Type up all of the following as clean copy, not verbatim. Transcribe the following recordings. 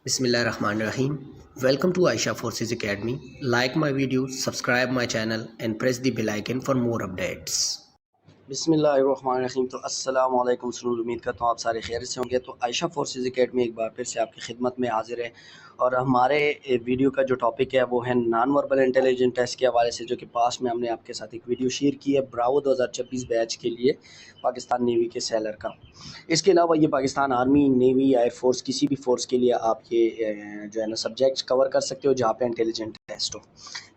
Bismillahirrahmanirrahim. Welcome to Aisha Forces Academy. Like my video, subscribe my channel and press the bell icon for more updates. बिस्मिल्लाहिर्रहमानिर्रहीम। तो अस्सलाम वालेकुम student, उम्मीद करता हूँ आप सारे खैर से होंगे। तो आयशा फोर्सेस एकेडमी एक बार फिर से आपकी खिदमत में हाजिर है और हमारे वीडियो का जो टॉपिक है वो है नॉन वर्बल इंटेलिजेंस टेस्ट के हवाले से, जो कि पास में हमने आपके साथ एक वीडियो शेयर की है ब्रावो 2026 बैच के लिए पाकिस्तान नेवी के सैलर का। इसके अलावा ये पाकिस्तान आर्मी, नेवी, एयरफोर्स, किसी भी फोर्स के लिए आप ये जो है ना सब्जेक्ट्स कवर कर सकते हो जहाँ पे इंटेलिजेंट टेस्ट हो।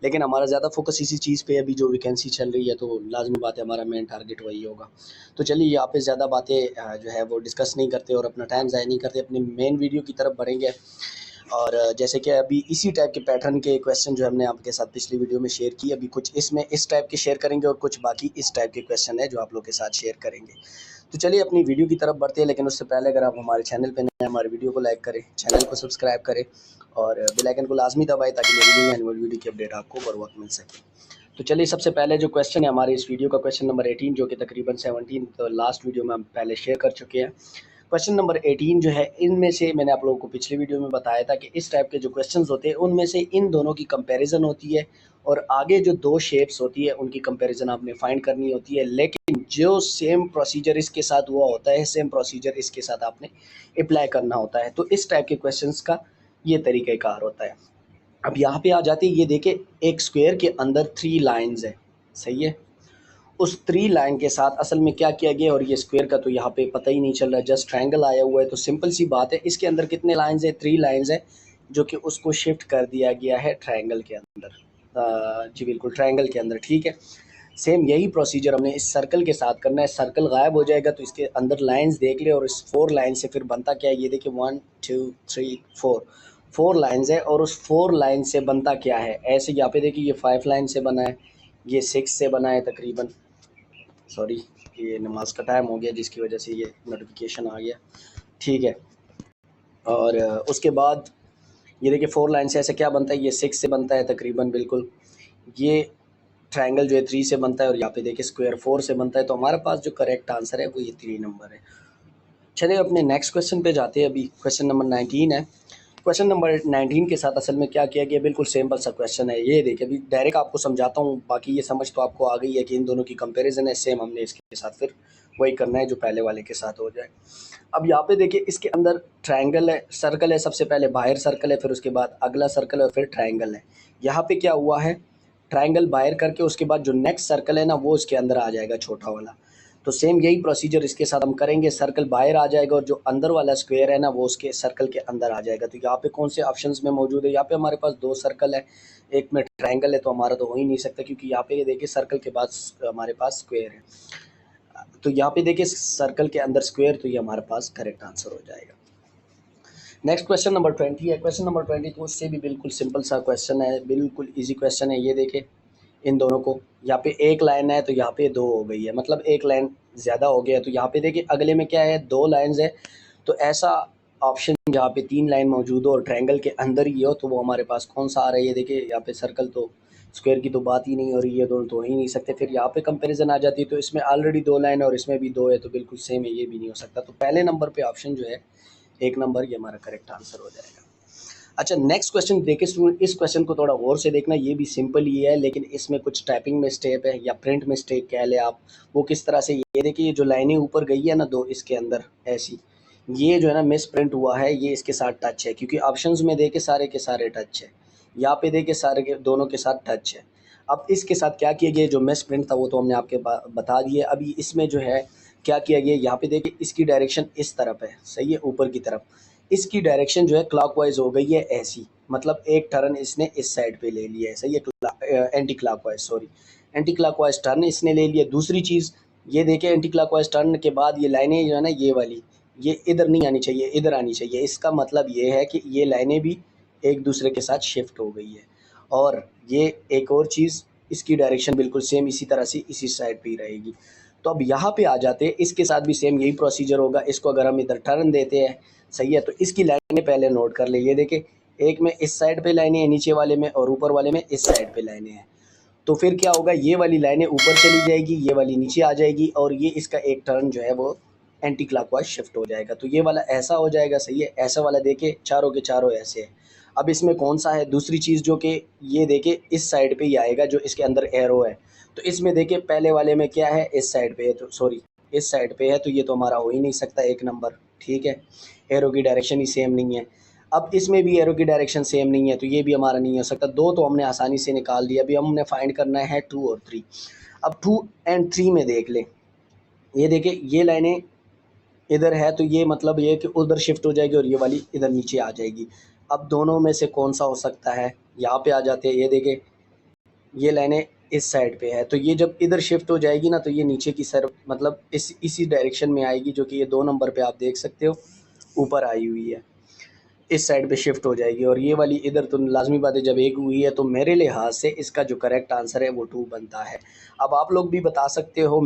लेकिन हमारा ज़्यादा फोकस इसी चीज़ पे अभी जो वैकेंसी चल रही है, तो लाजमी बात है हमारा मेन टारगेट वही होगा। तो चलिए यहाँ पे ज़्यादा बातें जो है वो डिस्कस नहीं करते और अपना टाइम ज़ाया नहीं करते, अपने मेन वीडियो की तरफ बढ़ेंगे। और जैसे कि अभी इसी टाइप के पैटर्न के क्वेश्चन जो हमने आपके साथ पिछली वीडियो में शेयर की, अभी कुछ इसमें इस टाइप के शेयर करेंगे और कुछ बाकी इस टाइप के क्वेश्चन है जो आप लोग के साथ शेयर करेंगे। तो चलिए अपनी वीडियो की तरफ बढ़ते हैं, लेकिन उससे पहले अगर आप हमारे चैनल पर नए हैं, हमारे वीडियो को लाइक करें, चैनल को सब्सक्राइब करें और बेल आइकन को लाजमी दबाएं ताकि मेरी न्यू एनुअल वीडियो की अपडेट आपको बर वक्त मिल सके। तो चलिए सबसे पहले जो क्वेश्चन है हमारे इस वीडियो का, क्वेश्चन नंबर 18, जो कि तकरीबन 17 तो लास्ट वीडियो में हम पहले शेयर कर चुके हैं। क्वेश्चन नंबर 18 जो है, इनमें से मैंने आप लोगों को पिछले वीडियो में बताया था कि इस टाइप के जो क्वेश्चंस होते हैं उनमें से इन दोनों की कंपैरिजन होती है और आगे जो दो शेप्स होती है उनकी कंपैरिजन आपने फाइंड करनी होती है। लेकिन जो सेम प्रोसीजर इसके साथ हुआ होता है, सेम प्रोसीजर इसके साथ आपने अप्लाई करना होता है। तो इस टाइप के क्वेश्चंस का ये तरीक़ाकार होता है। अब यहाँ पे आ जाते हैं, ये देखें एक स्क्वायर के अंदर 3 लाइंस है, सही है। उस 3 लाइन के साथ असल में क्या किया गया, और ये स्क्वायर का तो यहाँ पे पता ही नहीं चल रहा, जस्ट ट्रायंगल आया हुआ है। तो सिंपल सी बात है, इसके अंदर कितने लाइंस है, 3 लाइंस है, जो कि उसको शिफ्ट कर दिया गया है ट्रायंगल के अंदर। जी बिल्कुल, ट्रायंगल के अंदर, ठीक है। सेम यही प्रोसीजर हमने इस सर्कल के साथ करना है। सर्कल गायब हो जाएगा तो इसके अंदर लाइंस देख ले, और इस 4 लाइन से फिर बनता क्या है, ये देखिए 1 2 3 4 लाइंस है, और उस 4 लाइन से बनता क्या है, ऐसे यहाँ पे देखिए ये 5 लाइन से बना है, ये 6 से बना है तकरीबन। सॉरी, ये नमाज का टाइम हो गया जिसकी वजह से ये नोटिफिकेशन आ गया, ठीक है। और उसके बाद ये देखिए 4 लाइन से ऐसे क्या बनता है, ये 6 से बनता है तकरीबन, बिल्कुल। ये ट्रायंगल जो है 3 से बनता है, और यहाँ पे देखिए स्क्वायर 4 से बनता है। तो हमारे पास जो करेक्ट आंसर है वो ये 3 नंबर है। चलिए अपने नेक्स्ट क्वेश्चन पे जाते हैं। अभी क्वेश्चन नंबर 19 है। क्वेश्चन नंबर 19 के साथ असल में क्या किया गया, बिल्कुल सिंपल सा क्वेश्चन है। ये देखिए अभी डायरेक्ट आपको समझाता हूँ, बाकी ये समझ तो आपको आ गई है कि इन दोनों की कंपैरिजन है, सेम हमने इसके साथ फिर वही करना है जो पहले वाले के साथ हो जाए। अब यहाँ पे देखिए इसके अंदर ट्रायंगल है, सर्कल है, सबसे पहले बाहर सर्कल है, फिर उसके बाद अगला सर्कल है और फिर ट्रायंगल है। यहाँ पे क्या हुआ है, ट्रायंगल बाहर करके उसके बाद जो नेक्स्ट सर्कल है ना वो उसके अंदर आ जाएगा, छोटा वाला। तो सेम यही प्रोसीजर इसके साथ हम करेंगे, सर्कल बाहर आ जाएगा और जो अंदर वाला स्क्वायर है ना वो उसके सर्कल के अंदर आ जाएगा। तो यहाँ पे कौन से ऑप्शंस में मौजूद है, यहाँ पे हमारे पास 2 सर्कल है, एक में ट्रायंगल है, तो हमारा तो हो ही नहीं सकता क्योंकि यहाँ पे ये देखिए सर्कल के बाद हमारे पास स्क्वायर है। तो यहाँ पे देखिए सर्कल के अंदर स्क्वायर, तो ये हमारे पास करेक्ट आंसर हो जाएगा। नेक्स्ट क्वेश्चन नंबर 20 है। क्वेश्चन नंबर 20 तो उससे भी बिल्कुल सिंपल सा क्वेश्चन है, बिल्कुल इजी क्वेश्चन है। ये देखें इन दोनों को, यहाँ पे एक लाइन है तो यहाँ पे 2 हो गई है, मतलब एक लाइन ज़्यादा हो गया। तो यहाँ पे देखिए अगले में क्या है, 2 लाइन्स है। तो ऐसा ऑप्शन जहाँ पे 3 लाइन मौजूद हो और ट्रायंगल के अंदर ही हो, तो वो हमारे पास कौन सा आ रहा है, ये देखिए यहाँ पे सर्कल, तो स्क्वायर की तो बात ही नहीं हो रही है, दोनों तो हो ही नहीं सकते। फिर यहाँ पे कंपैरिजन आ जाती है, तो इसमें ऑलरेडी 2 लाइन है और इसमें भी 2 है, तो बिल्कुल सेम है, ये भी नहीं हो सकता। तो पहले नंबर पे ऑप्शन जो है 1 नंबर, ये हमारा करेक्ट आंसर हो जाएगा। अच्छा नेक्स्ट क्वेश्चन देखिए स्टूडेंट, इस क्वेश्चन को थोड़ा गौर से देखना, ये भी सिंपल ही है लेकिन इसमें कुछ टाइपिंग मिस्टेक है या प्रिंट मिस्टेक कह ले आप, वो किस तरह से, ये देखिए ये जो लाइनें ऊपर गई है ना 2 इसके अंदर ऐसी, ये जो है ना मिस प्रिंट हुआ है, ये इसके साथ टच है क्योंकि ऑप्शंस में देखे सारे के सारे टच है, यहाँ पे देखे सारे के दोनों के साथ टच है। अब इसके साथ क्या किया गया, जो मिस प्रिंट था वो तो हमने आपके बता दिए। अभी इसमें जो है क्या किया गया, यहाँ पे देखिए इसकी डायरेक्शन इस तरफ है, सही है, ऊपर की तरफ। इसकी डायरेक्शन जो है क्लॉकवाइज हो गई है ऐसी, मतलब एक टर्न इसने इस साइड पे ले लिया है, सही है, anti clockwise, sorry anti clockwise turn इसने ले लिया। दूसरी चीज़ ये देखें, एंटी क्लॉकवाइज टर्न के बाद ये लाइनें जो है ना ये वाली, ये इधर नहीं आनी चाहिए, इधर आनी चाहिए। इसका मतलब ये है कि ये लाइनें भी एक दूसरे के साथ शिफ्ट हो गई है। और ये एक और चीज़, इसकी डायरेक्शन बिल्कुल सेम इसी तरह से इसी साइड पे ही रहेगी। तो अब यहाँ पे आ जाते हैं, इसके साथ भी सेम यही प्रोसीजर होगा। इसको अगर हम इधर टर्न देते हैं, सही है, तो इसकी लाइनें पहले नोट कर ले। ये देखें एक में इस साइड पे लाइनें हैं नीचे वाले में, और ऊपर वाले में इस साइड पे लाइनें हैं। तो फिर क्या होगा, ये वाली लाइनें ऊपर चली जाएगी, ये वाली नीचे आ जाएगी, और ये इसका एक टर्न जो है वो एंटी क्लॉकवाइज शिफ्ट हो जाएगा। तो ये वाला ऐसा हो जाएगा, सही है। ऐसा वाला देखे चारों के चारों ऐसे है। अब इसमें कौन सा है दूसरी चीज़ जो कि ये देखे इस साइड पे ही आएगा जो इसके अंदर एरो है। तो इसमें देखे पहले वाले में क्या है, इस साइड पे है, तो सॉरी इस साइड पे है, तो ये तो हमारा हो ही नहीं सकता एक नंबर, ठीक है। एरो की डायरेक्शन ही सेम नहीं है। अब इसमें भी एरो की डायरेक्शन सेम नहीं है, तो ये भी हमारा नहीं हो सकता। दो तो हमने आसानी से निकाल दिया। अभी हमने फाइंड करना है 2 और 3। अब 2 एंड 3 में देख लें, ये देखें ये लाइनें इधर है, तो ये मतलब ये है कि उधर शिफ्ट हो जाएगी और ये वाली इधर नीचे आ जाएगी। अब दोनों में से कौन सा हो सकता है, यहाँ पे आ जाते हैं। ये देखें ये लाइनें इस साइड पे है, तो ये जब इधर शिफ्ट हो जाएगी ना, तो ये नीचे की तरफ मतलब इसी डायरेक्शन में आएगी, जो कि ये 2 नंबर पे आप देख सकते हो ऊपर आई हुई है, इस साइड पे शिफ्ट हो जाएगी। और ये वाली इधर तो लाजमी बात है, जब एक हुई है तो मेरे लिहाज से इसका जो करेक्ट आंसर है वो 2 बनता है। अब आप लोग भी बता सकते हो,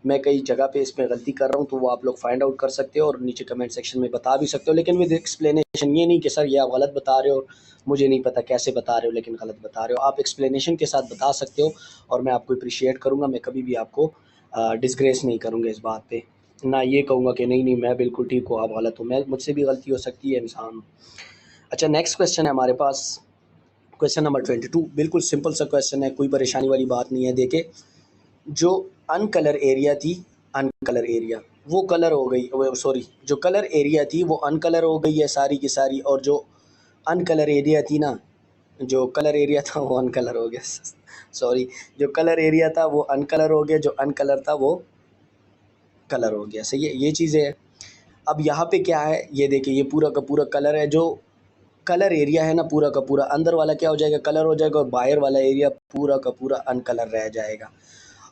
मैं कई जगह पे इसमें गलती कर रहा हूँ, तो वो आप लोग फाइंड आउट कर सकते हो और नीचे कमेंट सेक्शन में बता भी सकते हो, लेकिन विद एक्सप्लेनेशन। ये नहीं कि सर ये आप गलत बता रहे हो, मुझे नहीं पता कैसे बता रहे हो, लेकिन गलत बता रहे हो। आप एक्सप्लेनेशन के साथ बता सकते हो और मैं आपको अप्रिशिएट करूँगा। मैं कभी भी आपको डिसग्रेस नहीं करूँगा इस बात पे, ना ये कहूँगा कि नहीं मैं बिल्कुल ठीक हूँ आप गलत हो। मैं मुझसे भी गलती हो सकती है, इंसान हूँ। अच्छा, नेक्स्ट क्वेश्चन है हमारे पास, क्वेश्चन नंबर 22। बिल्कुल सिंपल सा क्वेश्चन है, कोई परेशानी वाली बात नहीं है। देखे जो अनकलर एरिया थी, अनकलर एरिया वो कलर हो गई, सॉरी जो कलर एरिया थी वो अनकलर हो गई है सारी की सारी, और जो अनकलर एरिया थी ना, जो कलर एरिया था वो अनकलर हो गया सॉरी, जो कलर एरिया था वो अनकलर हो गया, जो अनकलर था वो कलर हो गया, सही है। ये चीज़ें है। अब यहाँ पे क्या है, ये देखिए ये पूरा का पूरा कलर है। जो कलर एरिया है ना पूरा का पूरा, अंदर वाला क्या हो जाएगा, कलर हो जाएगा, और बाहर वाला एरिया पूरा का पूरा अनकलर रह जाएगा।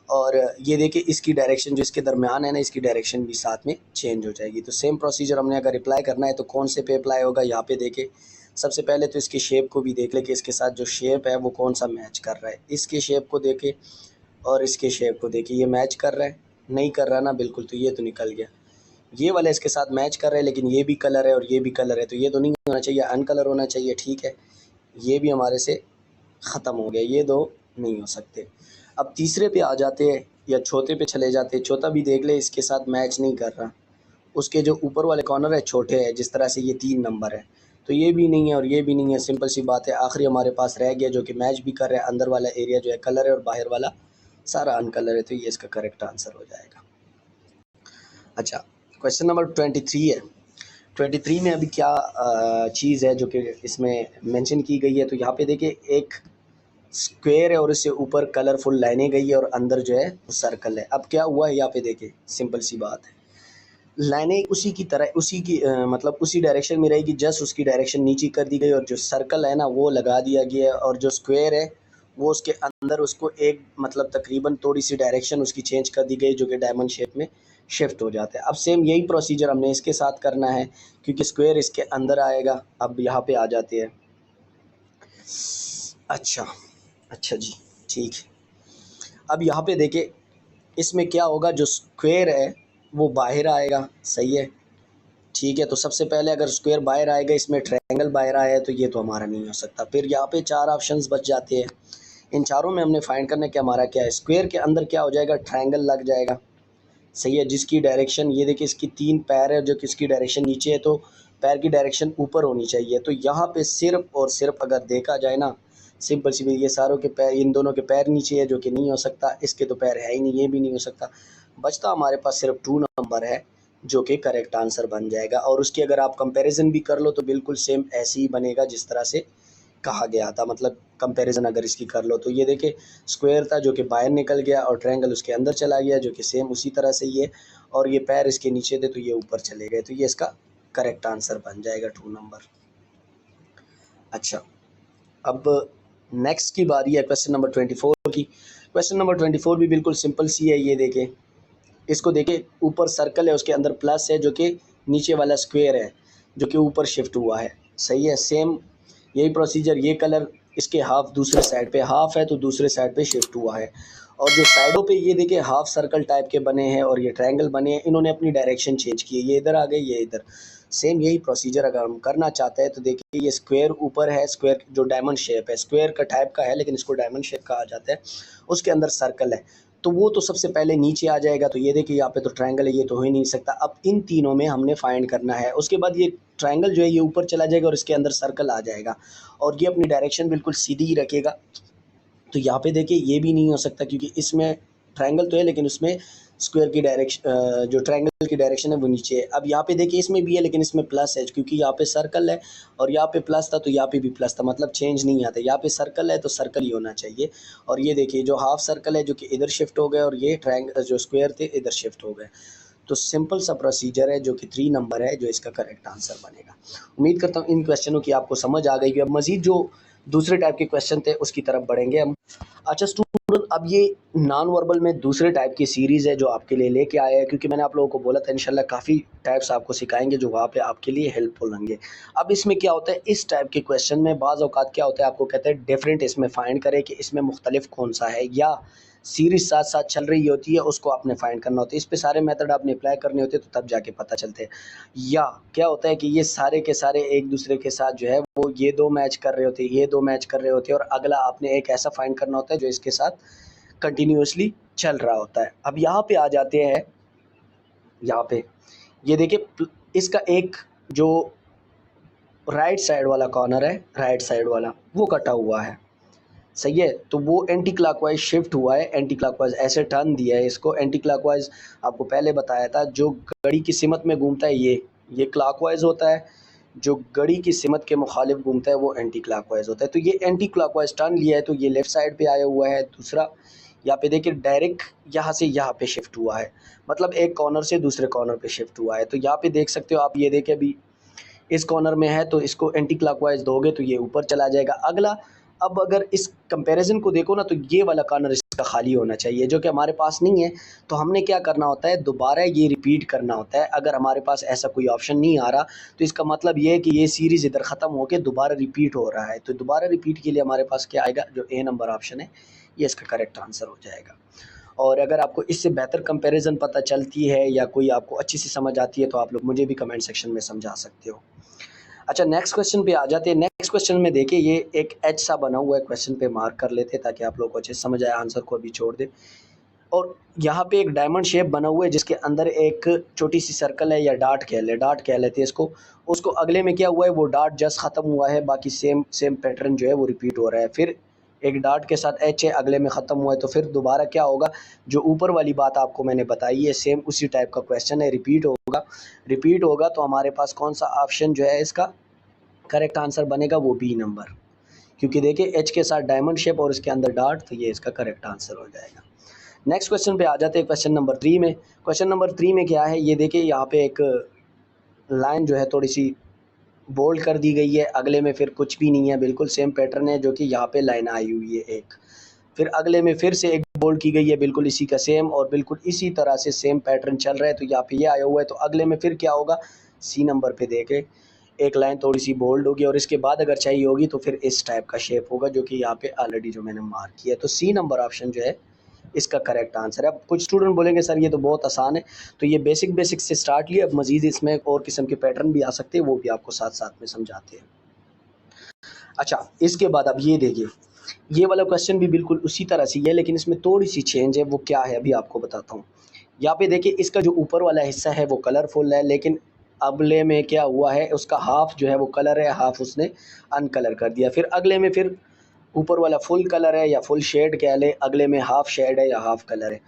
और ये देखिए इसकी डायरेक्शन जो इसके दरमियान है ना, इसकी डायरेक्शन भी साथ में चेंज हो जाएगी। तो सेम प्रोसीजर हमने अगर अप्लाई करना है तो कौन से पे अप्लाई होगा, यहाँ पे देखे सबसे पहले तो इसकी शेप को भी देख ले कि इसके साथ जो शेप है वो कौन सा मैच कर रहा है। इसके शेप को देखे और इसके शेप को देखे, ये मैच कर रहा है, नहीं कर रहा ना बिल्कुल, तो ये तो निकल गया। ये वाला इसके साथ मैच कर रहा है, लेकिन ये भी कलर है और ये भी कलर है, तो ये तो नहीं होना चाहिए, अनकलर होना चाहिए, ठीक है। ये भी हमारे से ख़त्म हो गया, ये दो नहीं हो सकते। अब तीसरे पे आ जाते हैं या चौथे पे चले जाते हैं। चौथा भी देख ले, इसके साथ मैच नहीं कर रहा, उसके जो ऊपर वाले कॉर्नर है छोटे हैं, जिस तरह से ये 3 नंबर है, तो ये भी नहीं है और ये भी नहीं है। सिंपल सी बात है। आखिरी हमारे पास रह गया जो कि मैच भी कर रहा है, अंदर वाला एरिया जो है कलर है और बाहर वाला सारा अनकलर है, तो ये इसका करेक्ट आंसर हो जाएगा। अच्छा, क्वेश्चन नंबर 23 है। 23 में अभी क्या चीज़ है जो कि इसमें मेंशन की गई है, तो यहाँ पे देखिए एक स्क्वायर है और इससे ऊपर कलरफुल लाइनें गई है और अंदर जो है सर्कल है। अब क्या हुआ है यहाँ पे देखिए, सिंपल सी बात है, लाइनें उसी की तरह उसी की मतलब उसी डायरेक्शन में रहेगी, जस्ट उसकी डायरेक्शन नीचे कर दी गई, और जो सर्कल है ना वो लगा दिया गया है, और जो स्क्वायर है वो उसके अंदर उसको एक मतलब तकरीबन थोड़ी सी डायरेक्शन उसकी चेंज कर दी गई, जो कि डायमंड शेप में शिफ्ट हो जाता है। अब सेम यही प्रोसीजर हमने इसके साथ करना है, क्योंकि स्क्वायर इसके अंदर आएगा। अब यहाँ पे आ जाते हैं। अच्छा जी, ठीक है। अब यहाँ पे देखिए इसमें क्या होगा, जो स्क्वायर है वो बाहर आएगा, सही है, ठीक है। तो सबसे पहले अगर स्क्वायर बाहर आएगा, इसमें ट्रायंगल बाहर आया है, तो ये तो हमारा नहीं हो सकता। फिर यहाँ पे 4 ऑप्शंस बच जाते हैं। इन चारों में हमने फाइंड करना है कि हमारा क्या है। स्क्वायर के अंदर क्या हो जाएगा, ट्रायंगल लग जाएगा, सही है, जिसकी डायरेक्शन ये देखिए इसकी 3 पैर है, जो कि इसकी डायरेक्शन नीचे है, तो पैर की डायरेक्शन ऊपर होनी चाहिए। तो यहाँ पे सिर्फ और सिर्फ अगर देखा जाए ना, सिंपल सी ये सारों के पैर, इन दोनों के पैर नीचे है, जो कि नहीं हो सकता। इसके तो पैर है ही नहीं, ये भी नहीं हो सकता। बचता हमारे पास सिर्फ 2 नंबर है, जो कि करेक्ट आंसर बन जाएगा। और उसकी अगर आप कंपैरिजन भी कर लो तो बिल्कुल सेम ऐसे ही बनेगा जिस तरह से कहा गया था। मतलब कंपैरिजन अगर इसकी कर लो तो ये देखिए स्क्वायर था जो कि बाहर निकल गया, और ट्रायंगल उसके अंदर चला गया, जो कि सेम उसी तरह से ये, और ये पैर इसके नीचे थे तो ये ऊपर चले गए, तो ये इसका करेक्ट आंसर बन जाएगा 2 नंबर। अच्छा, अब नेक्स्ट की बारी है क्वेश्चन नंबर 24 की। क्वेश्चन नंबर 24 भी बिल्कुल सिंपल सी है। ये देखें, इसको देखें, ऊपर सर्कल है, उसके अंदर प्लस है, जो कि नीचे वाला स्क्वायर है जो कि ऊपर शिफ्ट हुआ है, सही है। सेम यही प्रोसीजर, ये कलर इसके हाफ दूसरे साइड पे, हाफ है तो दूसरे साइड पे शिफ्ट हुआ है, और जो साइडों पे ये देखिए हाफ सर्कल टाइप के बने हैं और ये ट्रायंगल बने हैं, इन्होंने अपनी डायरेक्शन चेंज की है, ये इधर आ गए, ये इधर। सेम यही प्रोसीजर अगर हम करना चाहते हैं तो देखिए ये स्क्वायर ऊपर है, स्क्वायर जो डायमंड शेप है, स्क्वायर का टाइप का है लेकिन इसको डायमंड शेप कहा जाता है, उसके अंदर सर्कल है। तो वो तो सबसे पहले नीचे आ जाएगा। तो ये देखिए यहाँ पे तो ट्रायंगल है, ये तो हो ही नहीं सकता। अब इन तीनों में हमने फाइंड करना है। उसके बाद ये ट्रायंगल जो है ये ऊपर चला जाएगा और इसके अंदर सर्कल आ जाएगा और ये अपनी डायरेक्शन बिल्कुल सीधी ही रखेगा। तो यहाँ पे देखिए ये भी नहीं हो सकता क्योंकि इसमें ट्रायंगल तो है लेकिन उसमें स्क्वायर की डायरेक्शन, जो ट्रायंगल की डायरेक्शन है वो नीचे है। अब यहाँ पे देखिए इसमें भी है लेकिन इसमें प्लस है क्योंकि यहाँ पे सर्कल है और यहाँ पे प्लस था तो यहाँ पे भी प्लस था, मतलब चेंज नहीं आता। यहाँ पे सर्कल है तो सर्कल ही होना चाहिए। और ये देखिए जो हाफ सर्कल है जो कि इधर शिफ्ट हो गए और ये ट्रायंगल जो स्क्वायर थे इधर शिफ्ट हो गए। तो सिंपल सा प्रोसीजर है जो कि 3 नंबर है जो इसका करेक्ट आंसर बनेगा। उम्मीद करता हूँ इन क्वेश्चनों की आपको समझ आ गई कि अब मज़ीद जो दूसरे टाइप के क्वेश्चन थे उसकी तरफ बढ़ेंगे हम। अच्छा स्टूडेंट, अब ये नॉन वर्बल में दूसरे टाइप की सीरीज़ है जो आपके लिए लेके आया है, क्योंकि मैंने आप लोगों को बोला था इंशाल्लाह काफ़ी टाइप्स आपको सिखाएंगे जो वहाँ पे आपके लिए हेल्पफुल होंगे। अब इसमें क्या होता है, इस टाइप के क्वेश्चन में बाज़ औक़ात क्या होता है, आपको कहते हैं डिफरेंट इसमें फ़ाइंड करें कि इसमें मुख्तलिफ कौन सा है, या सीरीज़ साथ साथ चल रही होती है उसको आपने फाइंड करना होता है। इस पे सारे मेथड आपने अप्लाई करने होते हैं तो तब जाके पता चलते हैं। या क्या होता है कि ये सारे के सारे एक दूसरे के साथ जो है वो ये 2 मैच कर रहे होते हैं, ये 2 मैच कर रहे होते हैं और अगला आपने एक ऐसा फाइंड करना होता है जो इसके साथ कंटिन्यूअसली चल रहा होता है। अब यहाँ पे आ जाते हैं, यहाँ पे ये देखिए इसका एक जो राइट साइड वाला कॉर्नर है, राइट साइड वाला वो कटा हुआ है, सही है। तो वो एंटी क्लॉकवाइज शिफ्ट हुआ है, एंटी क्लॉकवाइज ऐसे टर्न दिया है इसको। एंटी क्लॉकवाइज आपको पहले बताया था, जो घड़ी की सिमत में घूमता है ये क्लॉकवाइज होता है, जो घड़ी की सिमत के मुखालिफ घूमता है वो एंटी क्लॉकवाइज होता है। तो ये एंटी क्लॉकवाइज टर्न लिया है तो ये लेफ़्ट साइड पे आया हुआ है। दूसरा यहाँ पे देखिए डायरेक्ट यहाँ से यहाँ पे शिफ्ट हुआ है, मतलब एक कॉर्नर से दूसरे कॉर्नर पे शिफ्ट हुआ है। तो यहाँ पे देख सकते हो आप, ये देखें अभी इस कॉर्नर में है तो इसको एंटी क्लॉकवाइज दोगे तो ये ऊपर चला जाएगा। अगला, अब अगर इस कंपैरिजन को देखो ना तो ये वाला कॉर्नर इसका खाली होना चाहिए जो कि हमारे पास नहीं है। तो हमने क्या करना होता है, दोबारा ये रिपीट करना होता है। अगर हमारे पास ऐसा कोई ऑप्शन नहीं आ रहा तो इसका मतलब ये है कि ये सीरीज़ इधर ख़त्म होकर दोबारा रिपीट हो रहा है। तो दोबारा रिपीट के लिए हमारे पास क्या आएगा, जो ए नंबर ऑप्शन है ये इसका करेक्ट आंसर हो जाएगा। और अगर आपको इससे बेहतर कंपैरिजन पता चलती है या कोई आपको अच्छी सी समझ आती है तो आप लोग मुझे भी कमेंट सेक्शन में समझा सकते हो। अच्छा नेक्स्ट क्वेश्चन पे आ जाते हैं। नेक्स्ट क्वेश्चन में देखिए ये एक एच सा बना हुआ है, क्वेश्चन पे मार्क कर लेते हैं ताकि आप लोगों को अच्छे से समझ आए, आंसर को अभी छोड़ दे। और यहाँ पे एक डायमंड शेप बना हुआ है जिसके अंदर एक छोटी सी सर्कल है या डार्ट कह लेते हैं इसको। उसको अगले में क्या हुआ है, वो डार्ट जस्ट ख़त्म हुआ है, बाकी सेम पैटर्न जो है वो रिपीट हो रहा है। फिर एक डार्ट के साथ एच है, अगले में ख़त्म हुआ है, तो फिर दोबारा क्या होगा, जो ऊपर वाली बात आपको मैंने बताई है सेम उसी टाइप का क्वेश्चन है, रिपीट होगा तो हमारे पास कौन सा ऑप्शन जो है इसका करेक्ट आंसर बनेगा, वो बी नंबर। क्योंकि देखिए एच के साथ डायमंड शेप और इसके अंदर डार्ट, तो ये इसका करेक्ट आंसर हो जाएगा। नेक्स्ट क्वेश्चन पे आ जाते हैं, क्वेश्चन नंबर 3 में। क्वेश्चन नंबर 3 में क्या है, ये देखिए यहाँ पे एक लाइन जो है थोड़ी सी बोल्ड कर दी गई है, अगले में फिर कुछ भी नहीं है, बिल्कुल सेम पैटर्न है जो कि यहाँ पे लाइन आई हुई है एक, फिर अगले में फिर से एक बोल्ड की गई है बिल्कुल इसी का सेम, और बिल्कुल इसी तरह से सेम पैटर्न चल रहा है। तो यहाँ पे ये आया हुआ है, तो अगले में फिर क्या होगा, सी नंबर पे देखे एक लाइन थोड़ी सी बोल्ड होगी और इसके बाद अगर चाहिए होगी तो फिर इस टाइप का शेप होगा जो कि यहाँ पे ऑलरेडी जो मैंने मार्क किया है। तो सी नंबर ऑप्शन जो है इसका करेक्ट आंसर है। अब कुछ स्टूडेंट बोलेंगे सर ये तो बहुत आसान है, तो ये बेसिक से स्टार्ट लिया, अब मज़ीद इसमें और किस्म के पैटर्न भी आ सकते हैं, वो भी आपको साथ साथ में समझाते हैं। अच्छा इसके बाद अब ये देखिए, ये वाला क्वेश्चन भी बिल्कुल उसी तरह से है लेकिन इसमें थोड़ी सी चेंज है, वो क्या है अभी आपको बताता हूँ। यहाँ पे देखिए इसका जो ऊपर वाला हिस्सा है वो कलरफुल है, लेकिन अगले में क्या हुआ है, उसका हाफ जो है वो कलर है, हाफ उसने अनकलर कर दिया। फिर अगले में फिर ऊपर वाला फुल कलर है या फुल शेड कह ले, अगले में हाफ शेड है या हाफ कलर है।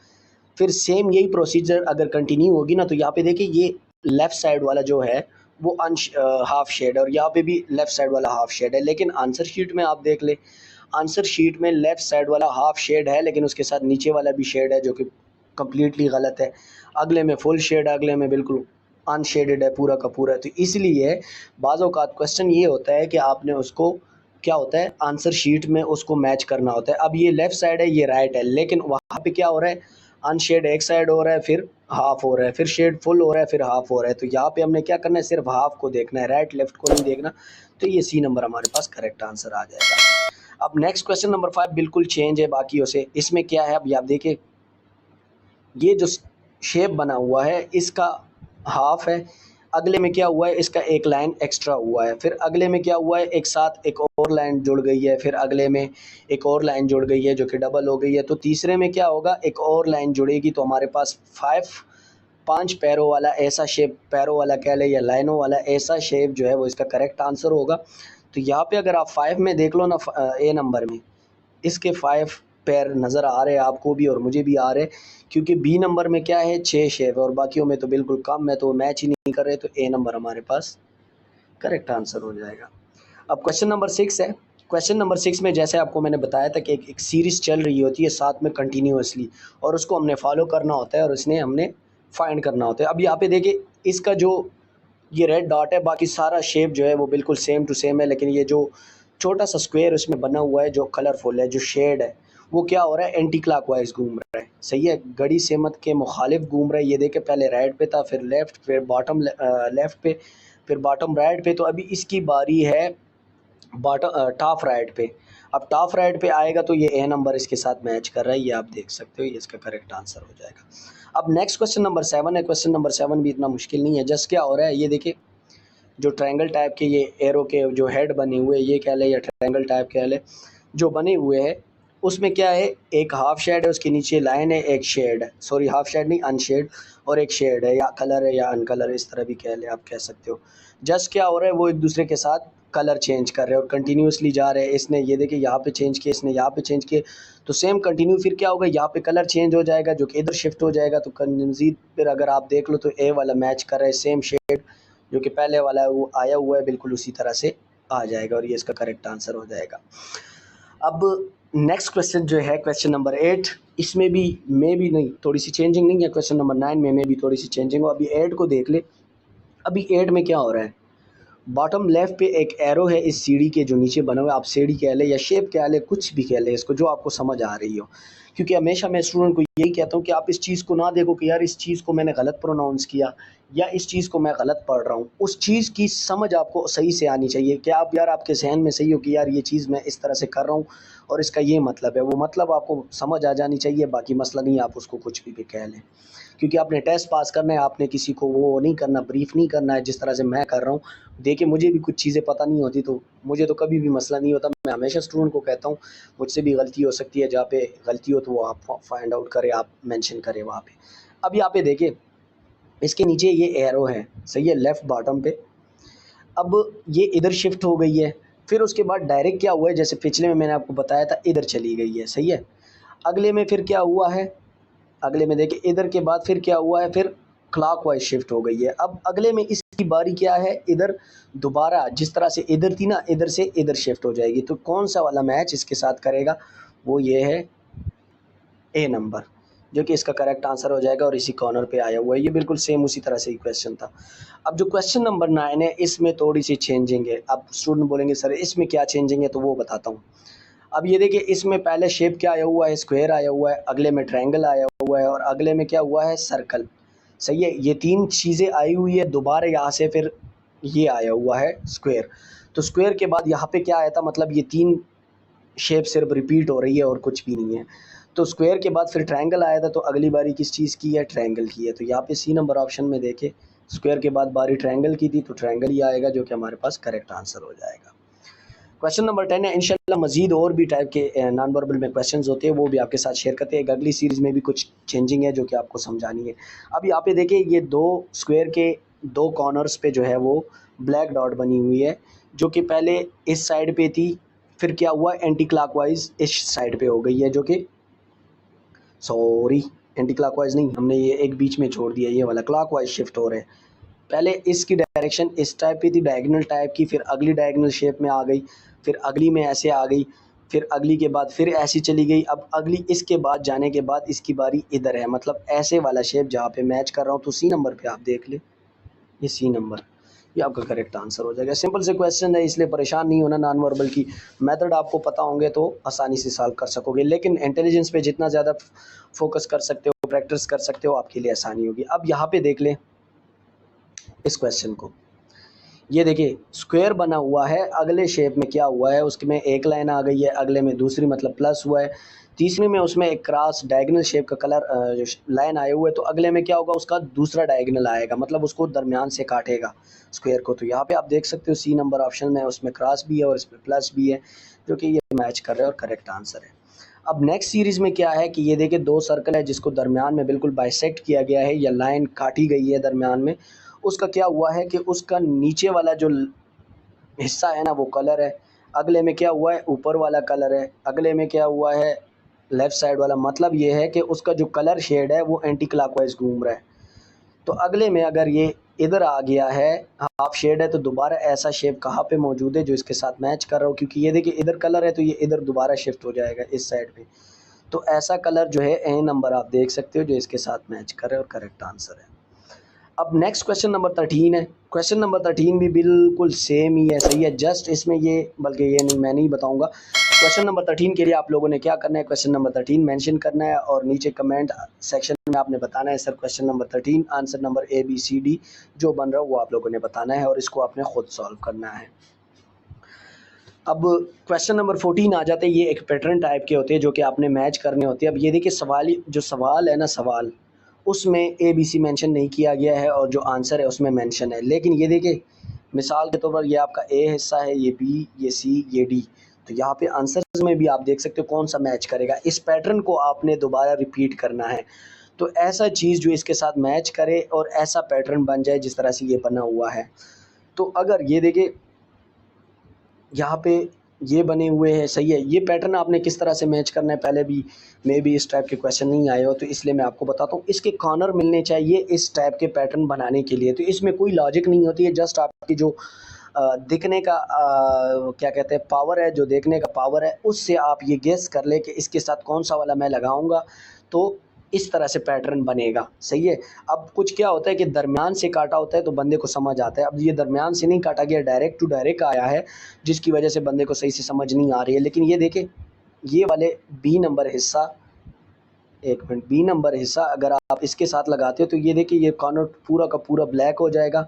फिर सेम यही प्रोसीजर अगर कंटिन्यू होगी ना, तो यहाँ पे देखिए ये लेफ़्ट साइड वाला जो है वो हाफ शेड है और यहाँ पे भी लेफ़्ट साइड वाला हाफ शेड है। लेकिन आंसर शीट में आप देख ले, आंसर शीट में लेफ़्ट साइड वाला हाफ शेड है लेकिन उसके साथ नीचे वाला भी शेड है जो कि कम्प्लीटली गलत है। अगले में फुल शेड है, अगले में बिल्कुल अनशेडेड है पूरा का पूरा। तो इसलिए बाज़ औक़ात क्वेश्चन ये होता है कि आपने उसको क्या होता है, आंसर शीट में उसको मैच करना होता है। अब ये लेफ़्ट साइड है, ये राइट है, लेकिन वहाँ पे क्या हो रहा है, अनशेड एक साइड हो रहा है, फिर हाफ हो रहा है, फिर शेड फुल हो रहा है, फिर हाफ हो रहा है। तो यहाँ पे हमने क्या करना है, सिर्फ हाफ को देखना है, राइट लेफ्ट को नहीं देखना। तो ये सी नंबर हमारे पास करेक्ट आंसर आ जाएगा। अब नेक्स्ट क्वेश्चन नंबर 5 बिल्कुल चेंज है बाकियों से। इसमें क्या है, अब आप देखिए ये जो शेप बना हुआ है इसका हाफ है, अगले में क्या हुआ है, इसका एक लाइन एक्स्ट्रा हुआ है, फिर अगले में क्या हुआ है, एक साथ एक और और लाइन जुड़ गई है, फिर अगले में एक और लाइन जुड़ गई है जो कि डबल हो गई है, तो तीसरे में क्या होगा, एक और लाइन जुड़ेगी, तो हमारे पास 5 पैरों वाला ऐसा शेप, पैरों वाला कह ले या लाइनों वाला ऐसा शेप जो है वो इसका करेक्ट आंसर होगा। तो यहाँ पे अगर आप 5 में देख लो ना, ए नंबर में इसके 5 पैर नज़र आ रहे हैं आपको भी और मुझे भी आ रहे हैं, क्योंकि बी नंबर में क्या है 6 शेप है और बाकियों में तो बिल्कुल कम है, तो मैच ही नहीं कर रहे, तो ए नंबर हमारे पास करेक्ट आंसर हो जाएगा। अब क्वेश्चन नंबर 6 है। क्वेश्चन नंबर 6 में जैसे आपको मैंने बताया था कि एक सीरीज़ चल रही होती है साथ में कंटिन्यूसली, और उसको हमने फॉलो करना होता है और इसने हमने फाइंड करना होता है। अब यहाँ पे देखिए इसका जो ये रेड डॉट है, बाकी सारा शेप जो है वो बिल्कुल सेम टू सेम है, लेकिन ये जो छोटा सा स्क्वायर उसमें बना हुआ है जो कलरफुल है, जो शेड है, वो क्या हो रहा है, एंटी क्लॉकवाइज घूम रहा है। सही है, घड़ी सेमत के मुखालिफ घूम रहा है। ये देखे पहले राइट पे था, फिर लेफ़्ट, फिर बॉटम लेफ़्ट पे, फिर बॉटम राइट पे, तो अभी इसकी बारी है बॉटम टॉप राइट पे। अब टॉप राइट पे आएगा तो ये ए नंबर इसके साथ मैच कर रहा है, ये आप देख सकते हो, ये इसका करेक्ट आंसर हो जाएगा। अब नेक्स्ट क्वेश्चन नंबर 7 है। क्वेश्चन नंबर 7 भी इतना मुश्किल नहीं है। जस्ट क्या हो रहा है, ये देखिए जो ट्रायंगल टाइप के ये एरो के जो हेड बने हुए, ये कह ले या ट्रायंगल टाइप कह ले, जो बने हुए हैं उसमें क्या है, एक हाफ शेड है, उसके नीचे लाइन है, एक शेड है, सॉरी हाफ शेड नहीं अनशेड, और एक शेड है या कलर है या अनकलर, इस तरह भी कह ले, आप कह सकते हो। जस्ट क्या हो रहा है, वो एक दूसरे के साथ कलर चेंज कर रहे हैं और कंटिन्यूसली जा रहे हैं। इसने ये देखिए यहाँ पे चेंज किए, इसने यहाँ पे चेंज किए, तो सेम कंटिन्यू फिर क्या होगा, यहाँ पे कलर चेंज हो जाएगा जो कि इधर शिफ्ट हो जाएगा। तो मज़ीद फिर अगर आप देख लो तो ए वाला मैच कर रहा है, सेम शेड जो कि पहले वाला है वो आया हुआ है, बिल्कुल उसी तरह से आ जाएगा और ये इसका करेक्ट आंसर हो जाएगा। अब नेक्स्ट क्वेश्चन जो है क्वेश्चन नंबर 8, इसमें भी मे भी नहीं, थोड़ी सी चेंजिंग नहीं है। क्वेश्चन नंबर 9 में भी थोड़ी सी चेंजिंग हो। अभी 8 को देख ले। अभी 8 में क्या हो रहा है, बॉटम लेफ्ट पे एक एरो है इस सीढ़ी के जो नीचे बना हुआ है, आप सीढ़ी कह ले या शेप कह ले, कुछ भी कह ले इसको, जो आपको समझ आ रही हो। क्योंकि हमेशा मैं स्टूडेंट को यही कहता हूँ कि आप इस चीज़ को ना देखो कि यार इस चीज़ को मैंने गलत प्रोनाउंस किया या इस चीज़ को मैं गलत पढ़ रहा हूँ। उस चीज़ की समझ आपको सही से आनी चाहिए कि आप यार आपके जहन में सही हो कि यार ये चीज़ मैं इस तरह से कर रहा हूँ और इसका ये मतलब है, वो मतलब आपको समझ आ जानी चाहिए। बाकी मसला नहीं, आप उसको कुछ भी कह लें, क्योंकि आपने टेस्ट पास करना है, आपने किसी को वो नहीं करना, ब्रीफ नहीं करना है जिस तरह से मैं कर रहा हूँ। देखिए मुझे भी कुछ चीज़ें पता नहीं होती, तो मुझे तो कभी भी मसला नहीं होता। मैं हमेशा स्टूडेंट को कहता हूँ मुझसे भी गलती हो सकती है, जहाँ पे गलती हो तो वो आप फाइंड आउट करें, आप मेंशन करें वहाँ पे। अब यहाँ पे देखिए इसके नीचे ये एरो है, सही है, लेफ़्ट बॉटम पे। अब ये इधर शिफ्ट हो गई है, फिर उसके बाद डायरेक्ट क्या हुआ है, जैसे पिछले में मैंने आपको बताया था, इधर चली गई है, सही है। अगले में फिर क्या हुआ है, अगले में देखिए इधर के बाद फिर क्या हुआ है, फिर क्लॉकवाइज शिफ्ट हो गई है। अब अगले में इसकी बारी क्या है, इधर दोबारा जिस तरह से इधर थी ना, इधर से इधर शिफ्ट हो जाएगी। तो कौन सा वाला मैच इसके साथ करेगा, वो ये है ए नंबर, जो कि इसका करेक्ट आंसर हो जाएगा और इसी कॉर्नर पे आया हुआ है। ये बिल्कुल सेम उसी तरह से ही क्वेश्चन था। अब जो क्वेश्चन नंबर 9 है इसमें थोड़ी सी चेंजिंग है। अब स्टूडेंट बोलेंगे सर इसमें क्या चेंजिंग है, तो वो बताता हूँ। अब ये देखिए इसमें पहले शेप क्या आया हुआ है, स्क्वायर आया हुआ है, अगले में ट्रायंगल आया हुआ है और अगले में क्या हुआ है, सर्कल। सही है, ये 3 चीज़ें आई हुई है। दोबारा यहाँ से फिर ये आया हुआ है स्क्वायर। तो स्क्वायर के बाद यहाँ पे क्या आया था, मतलब ये 3 शेप सिर्फ रिपीट हो रही है और कुछ भी नहीं है। तो स्क्वायर के बाद फिर ट्रायंगल आया था, तो अगली बारी किस चीज़ की है, ट्रायंगल की है। तो यहाँ पे सी नंबर ऑप्शन में देखे स्क्वायर के बाद बारी ट्रायंगल की थी, तो ट्रायंगल ही आएगा जो कि हमारे पास करेक्ट आंसर हो जाएगा। क्वेश्चन नंबर 10 है। इंशाल्लाह मजीद और भी टाइप के नॉन वर्बल में क्वेश्चंस होते हैं, वो भी आपके साथ शेयर करते हैं। एक अगली सीरीज़ में भी कुछ चेंजिंग है जो कि आपको समझानी है। अब यहाँ पे देखिए ये 2 स्क्वायर के 2 कॉर्नर्स पे जो है वो ब्लैक डॉट बनी हुई है, जो कि पहले इस साइड पे थी, फिर क्या हुआ एंटी क्लॉकवाइज इस साइड पे हो गई है, जो कि सॉरी एंटी क्लॉकवाइज नहीं, हमने ये एक बीच में छोड़ दिया, ये वाला क्लॉकवाइज शिफ्ट हो रहे हैं। पहले इसकी डायरेक्शन इस टाइप की थी, डायगोनल टाइप की, फिर अगली डायगोनल शेप में आ गई, फिर अगली में ऐसे आ गई, फिर अगली के बाद फिर ऐसी चली गई। अब अगली इसके बाद जाने के बाद इसकी बारी इधर है, मतलब ऐसे वाला शेप जहाँ पे मैच कर रहा हूँ। तो सी नंबर पे आप देख ले, ये सी नंबर, ये आपका करेक्ट आंसर हो जाएगा। सिंपल से क्वेश्चन है, इसलिए परेशान नहीं होना। नॉन वर्बल की मेथड आपको पता होंगे तो आसानी से सॉल्व कर सकोगे, लेकिन इंटेलिजेंस पे जितना ज़्यादा फोकस कर सकते हो, प्रैक्टिस कर सकते हो, आपके लिए आसानी होगी। अब यहाँ पे देख लें इस क्वेश्चन को। ये देखिए स्क्वायर बना हुआ है, अगले शेप में क्या हुआ है, उसमें एक लाइन आ गई है, अगले में दूसरी मतलब प्लस हुआ है, तीसरे में उसमें एक क्रॉस डायगोनल शेप का कलर लाइन आए हुए, तो अगले में क्या होगा, उसका दूसरा डायगोनल आएगा, मतलब उसको दरमियान से काटेगा स्क्वायर को। तो यहाँ पे आप देख सकते हो सी नंबर ऑप्शन में उसमें क्रॉस भी है और इसमें प्लस भी है, जो कि ये मैच कर रहे हैं और करेक्ट आंसर है। अब नेक्स्ट सीरीज़ में क्या है कि ये देखिए दो सर्कल है जिसको दरमियान में बिल्कुल बाइसेक्ट किया गया है या लाइन काटी गई है दरमियान में। उसका क्या हुआ है कि उसका नीचे वाला जो हिस्सा है ना वो कलर है, अगले में क्या हुआ है ऊपर वाला कलर है, अगले में क्या हुआ है लेफ़्ट साइड वाला। मतलब ये है कि उसका जो कलर शेड है वो एंटी क्लॉकवाइज घूम रहा है। तो अगले में अगर ये इधर आ गया है हाफ शेड है, तो दोबारा ऐसा शेप कहाँ पे मौजूद है जो इसके साथ मैच कर रहा हो, क्योंकि ये देखिए इधर कलर है तो ये इधर दोबारा शिफ्ट हो जाएगा इस साइड पे। तो ऐसा कलर जो है ए नंबर आप देख सकते हो जो इसके साथ मैच करे और करेक्ट आंसर है। अब नेक्स्ट क्वेश्चन नंबर 13 है। क्वेश्चन नंबर 13 भी बिल्कुल सेम ही है, सही है, जस्ट इसमें ये बल्कि ये नहीं मैं नहीं बताऊंगा। क्वेश्चन नंबर 13 के लिए आप लोगों ने क्या करना है, क्वेश्चन नंबर 13 मेंशन करना है और नीचे कमेंट सेक्शन में आपने बताना है sir question number 13 answer number ABCD जो बन रहा है वो आप लोगों ने बताना है और इसको आपने खुद सॉल्व करना है। अब क्वेश्चन नंबर 14 आ जाते हैं, ये एक पैटर्न टाइप के होते हैं जो कि आपने मैच करने होते हैं। अब ये देखिए जो सवाल है ना, सवाल उसमें ABC मेंशन नहीं किया गया है और जो आंसर है उसमें मेंशन है, लेकिन ये देखिए मिसाल के तौर पर ये आपका A हिस्सा है, ये B, ये C, ये D। तो यहाँ पे आंसर में भी आप देख सकते हो कौन सा मैच करेगा। इस पैटर्न को आपने दोबारा रिपीट करना है, तो ऐसा चीज़ जो इसके साथ मैच करे और ऐसा पैटर्न बन जाए जिस तरह से ये बना हुआ है। तो अगर ये देखिए यहाँ पे ये बने हुए हैं, सही है, ये पैटर्न आपने किस तरह से मैच करना है, पहले भी मे भी इस टाइप के क्वेश्चन नहीं आए हो तो इसलिए मैं आपको बताता हूँ। इसके कॉर्नर मिलने चाहिए इस टाइप के पैटर्न बनाने के लिए, तो इसमें कोई लॉजिक नहीं होती है, जस्ट आपकी जो दिखने का क्या कहते हैं पावर है, जो देखने का पावर है, उससे आप ये गेस कर ले कि इसके साथ कौन सा वाला मैं लगाऊंगा तो इस तरह से पैटर्न बनेगा, सही है। अब कुछ क्या होता है कि दरमियान से काटा होता है तो बंदे को समझ आता है, अब ये दरमियान से नहीं काटा गया, डायरेक्ट टू डायरेक्ट आया है जिसकी वजह से बंदे को सही से समझ नहीं आ रही है। लेकिन ये देखें ये वाले बी नंबर हिस्सा, एक मिनट, बी नंबर हिस्सा अगर आप इसके साथ लगाते हो तो ये देखिए ये कॉर्नर पूरा का पूरा ब्लैक हो जाएगा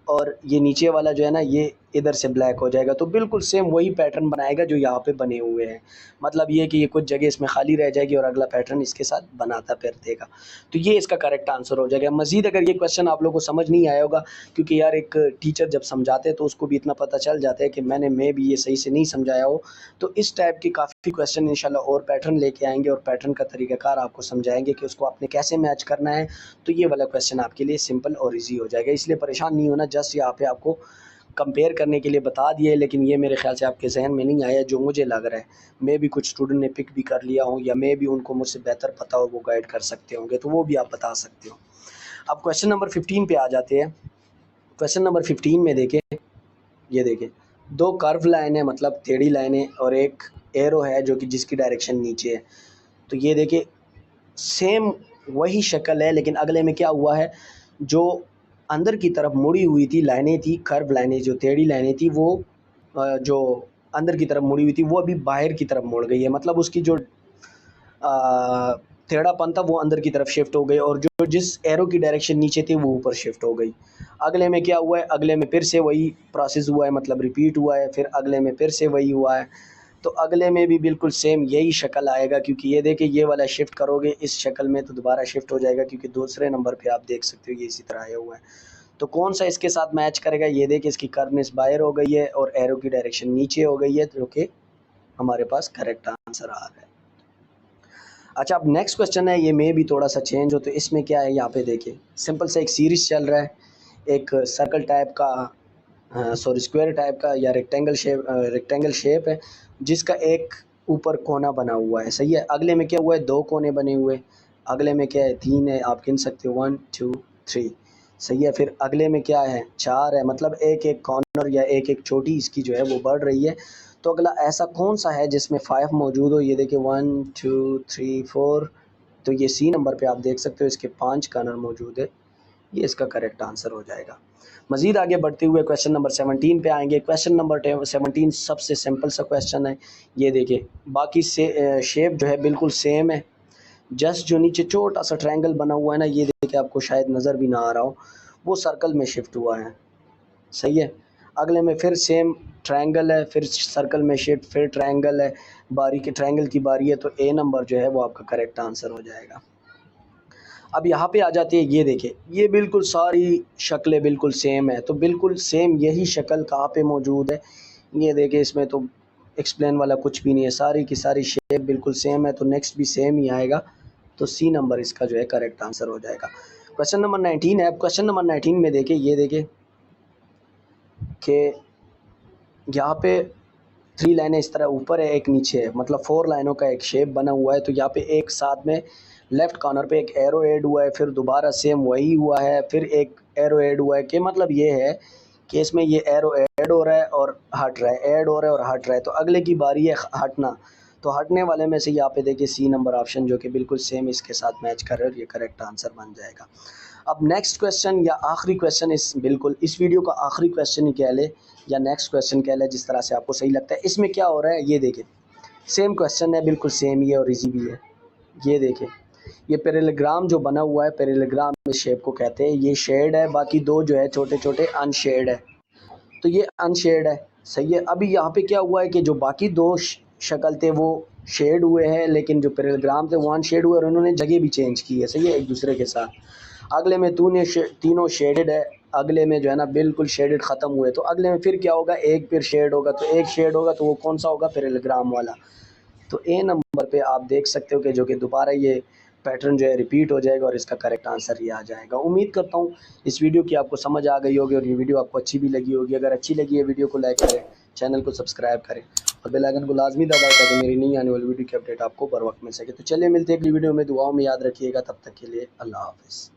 और ये नीचे वाला जो है ना ये इधर से ब्लैक हो जाएगा, तो बिल्कुल सेम वही पैटर्न बनाएगा जो यहाँ पे बने हुए हैं। मतलब ये कि ये कुछ जगह इसमें खाली रह जाएगी और अगला पैटर्न इसके साथ बनाता फिर देगा। तो ये इसका करेक्ट आंसर हो जाएगा। मज़ीद अगर ये क्वेश्चन आप लोगों को समझ नहीं आया होगा, क्योंकि यार एक टीचर जब समझाते हैं तो उसको भी इतना पता चल जाता है कि मैं भी ये सही से नहीं समझाया हो, तो इस टाइप की काफ़ी क्वेश्चन इंशाल्लाह और पैटर्न लेके आएंगे और पैटर्न का तरीक़ाकार आपको समझाएंगे कि उसको आपने कैसे मैच करना है। तो ये वाला क्वेश्चन आपके लिए सिंपल और ईजी हो जाएगा, इसलिए परेशान नहीं होना। जस्ट यहाँ पे आपको कंपेयर करने के लिए बता दिए, लेकिन ये मेरे ख्याल से आपके जहन में नहीं आया जो मुझे लग रहा है। मे भी कुछ स्टूडेंट ने पिक भी कर लिया हो या मे भी उनको मुझसे बेहतर पता हो, वो गाइड कर सकते होंगे, तो वो भी आप बता सकते हो। अब क्वेश्चन नंबर 15 पे आ जाते हैं। क्वेश्चन नंबर 15 में देखें, ये देखें दो कर्व लाइन है, मतलब टेढ़ी लाइनें, और एक एरो है जो कि जिसकी डायरेक्शन नीचे है। तो ये देखिए सेम वही शक्ल है, लेकिन अगले में क्या हुआ है, जो अंदर की तरफ मुड़ी हुई थी लाइनें थी, कर्व लाइनें जो टेढ़ी लाइनें थी वो जो अंदर की तरफ मुड़ी हुई थी वो अभी बाहर की तरफ मुड़ गई है। मतलब उसकी जो टेढ़ापन था वो अंदर की तरफ शिफ्ट हो गई और जो जिस एरो की डायरेक्शन नीचे थी वो ऊपर शिफ्ट हो गई। अगले में क्या हुआ है, अगले में फिर से वही प्रोसेस हुआ है, मतलब रिपीट हुआ है, फिर अगले में फिर से वही हुआ है। तो अगले में भी बिल्कुल सेम यही शक्ल आएगा, क्योंकि ये देखिए ये वाला शिफ्ट करोगे इस शक्ल में तो दोबारा शिफ्ट हो जाएगा, क्योंकि दूसरे नंबर पे आप देख सकते हो ये इसी तरह आया हुआ है। तो कौन सा इसके साथ मैच करेगा, ये देखिए इसकी कर्वनेस बाहर हो गई है और एरो की डायरेक्शन नीचे हो गई है, जो कि हमारे पास करेक्ट आंसर आ रहा है। अच्छा, अब नेक्स्ट क्वेश्चन है, ये में भी थोड़ा सा चेंज हो, तो इसमें क्या है, यहाँ पे देखिए सिंपल सा एक सीरीज चल रहा है, एक सर्कल टाइप का सॉरी स्क्वायर टाइप का या रेक्टेंगल शेप है जिसका एक ऊपर कोना बना हुआ है, सही है। अगले में क्या हुआ है, दो कोने बने हुए, अगले में क्या है, तीन है, आप गिन सकते हो 1 2 3, सही है। फिर अगले में क्या है, चार है, मतलब एक एक कॉर्नर या एक एक चोटी इसकी जो है वो बढ़ रही है। तो अगला ऐसा कौन सा है जिसमें 5 मौजूद हो, ये देखिए 1 2 3 4, तो ये सी नंबर पे आप देख सकते हो इसके 5 कॉर्नर मौजूद है, ये इसका करेक्ट आंसर हो जाएगा। मज़ीद आगे बढ़ते हुए क्वेश्चन नंबर 17 पे आएंगे। क्वेश्चन नंबर 17 सबसे सिंपल सा क्वेश्चन है, ये देखिए बाकी से शेप जो है बिल्कुल सेम है, जस्ट जो नीचे छोटा सा ट्रायंगल बना हुआ है ना, ये देखिए आपको शायद नज़र भी ना आ रहा हो, वो सर्कल में शिफ्ट हुआ है, सही है। अगले में फिर सेम ट्रायंगल है, फिर सर्कल में शेप, फिर ट्रायंगल है, बारी के ट्रायंगल की बारी है, तो ए नंबर जो है वो आपका करेक्ट आंसर हो जाएगा। अब यहाँ पे आ जाती है, ये देखें, ये बिल्कुल सारी शक्लें बिल्कुल सेम है, तो बिल्कुल सेम यही शक्ल कहाँ पे मौजूद है, ये देखें, इसमें तो एक्सप्लेन वाला कुछ भी नहीं है, सारी की सारी शेप बिल्कुल सेम है, तो नेक्स्ट भी सेम ही आएगा, तो सी नंबर इसका जो है करेक्ट आंसर हो जाएगा। क्वेश्चन नंबर 19 है। क्वेश्चन नंबर 19 में देखें, ये देखें कि यहाँ पे 3 लाइनें इस तरह ऊपर है, एक नीचे है, मतलब 4 लाइनों का एक शेप बना हुआ है। तो यहाँ पे एक साथ में लेफ़्ट कॉर्नर पे एक एरो ऐड हुआ है, फिर दोबारा सेम वही हुआ है, फिर एक एरो ऐड हुआ है, कि मतलब ये है कि इसमें ये एरो ऐड हो रहा है और हट रहा है, ऐड हो रहा है और हट रहा है, तो अगले की बारी है हटना, तो हटने वाले में से यहाँ पे देखिए सी नंबर ऑप्शन जो कि बिल्कुल सेम इसके साथ मैच कर रहा है, और ये करेक्ट आंसर बन जाएगा। अब नेक्स्ट क्वेश्चन या आखिरी क्वेश्चन, इस वीडियो का आखिरी क्वेश्चन ही कह ले या नेक्स्ट क्वेश्चन कह ले, जिस तरह से आपको सही लगता है। इसमें क्या हो रहा है, ये देखें, सेम क्वेश्चन है, बिल्कुल सेम ही है और इजी भी है। ये देखें, ये पैरेललोग्राम जो बना हुआ है, पैरेललोग्राम इस शेप को कहते हैं, ये शेड है, बाकी दो जो है छोटे छोटे अनशेड है, तो ये अनशेड है, सही है। अभी यहाँ पे क्या हुआ है कि जो बाकी दो शक्ल थे वो शेड हुए हैं, लेकिन जो पैरेललोग्राम थे वो अनशेड हुए और उन्होंने जगह भी चेंज की है, सही है, एक दूसरे के साथ। अगले में तीनों शेडेड है, अगले में जो है ना बिल्कुल शेडेड ख़त्म हुए, तो अगले में फिर क्या होगा, एक फिर शेड होगा, तो एक शेड होगा तो वो कौन सा होगा, पैरेललोग्राम वाला। तो ए नंबर पे आप देख सकते हो कि जो कि दोबारा ये पैटर्न जो है रिपीट हो जाएगा और इसका करेक्ट आंसर ये आ जाएगा। उम्मीद करता हूँ इस वीडियो की आपको समझ आ गई होगी और ये वीडियो आपको अच्छी भी लगी होगी। अगर अच्छी लगी है वीडियो को लाइक करें, चैनल को सब्सक्राइब करें और बेल आइकन को लाजमी दबाएं ताकि मेरी नई आने वाली वीडियो की अपडेट आपको बर वक्त मिल सके। तो चलिए मिलते हैं अगली वीडियो में, दुआओं में याद रखिएगा, तब तक के लिए अल्लाह हाफ़िज़।